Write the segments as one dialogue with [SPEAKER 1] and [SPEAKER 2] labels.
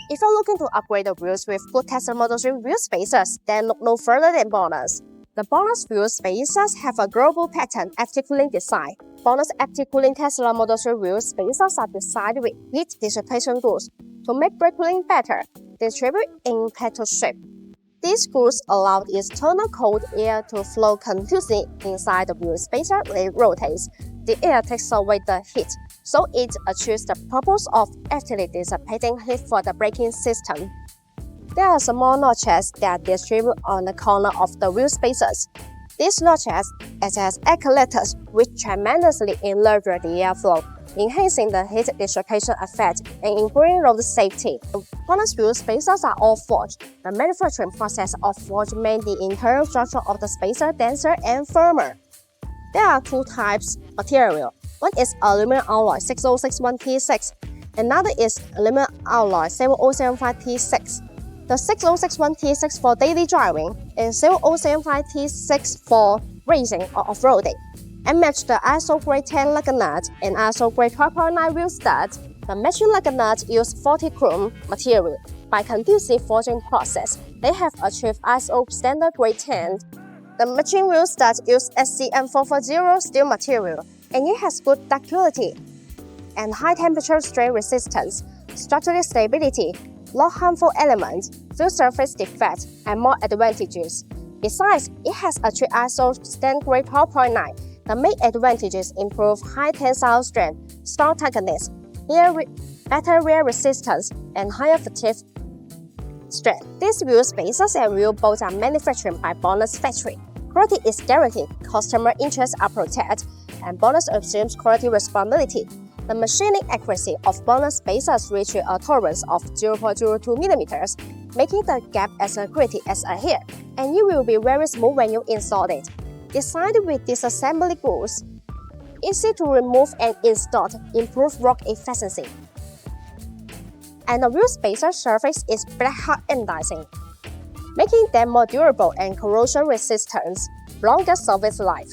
[SPEAKER 1] If you're looking to upgrade the wheels with good Tesla Model 3 wheel spacers, then look no further than BONOSS. The BONOSS wheel spacers have a global pattern active cooling design. BONOSS active cooling Tesla Model 3 wheel spacers are designed with heat dissipation grooves to make brake cooling better, distributed in petal shape. These grooves allow the external cold air to flow continuously inside the wheel spacer when it rotates. The air takes away the heat, so it achieves the purpose of actively dissipating heat for the braking system. There are small notches that distribute on the corner of the wheel spacers. These notches act as air collectors, which tremendously enlarge the airflow, enhancing the heat dissipation effect and improving road safety. BONOSS wheel spacers are all forged. The manufacturing process of forging makes the internal structure of the spacer denser and firmer. There are two types of material. One is aluminum alloy 6061T6, another is aluminum alloy 7075T6. The 6061T6 for daily driving and 7075T6 for racing or off-roading, and match the ISO grade 10 lug nut and ISO grade 12.9 wheel stud. The matching lug nut uses 40 chrome material. By continuous forging process, they have achieved ISO standard grade 10. The matching wheel stud uses SCM 440 steel material, and it has good ductility and high temperature strain resistance, structural stability, low harmful elements, few surface defects, and more advantages. Besides, it has achieved ISO standard grade 12.9. The main advantages include high tensile strength, strong tightness, better wear resistance, and higher fatigue strength. These wheel spacers and wheel bolts are manufactured by BONOSS factory. Quality is guaranteed, customer interests are protected, and BONOSS assumes quality responsibility. The machining accuracy of BONOSS spacers reaches a tolerance of 0.02 mm, making the gap as accurate as a hair, and it will be very smooth when you install it. Designed with disassembly grooves, easy to remove and install, improve work efficiency. And the wheel spacer surface is black hot anodizing, making them more durable and corrosion resistant, longer service life.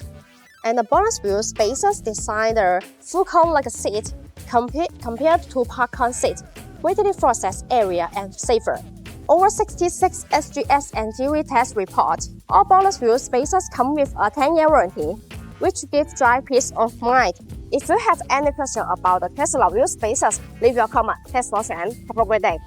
[SPEAKER 1] And the BONOSS wheel spacers design the full cone like a seat compared to part-cone seat, greatly process area and safer. Over 66 SGS and theory test report. All BONOSS wheel spacers come with a 10-year warranty, which gives driver peace of mind. If you have any question about the Tesla wheel spacers, leave your comment. Thanks for watching and have a great day.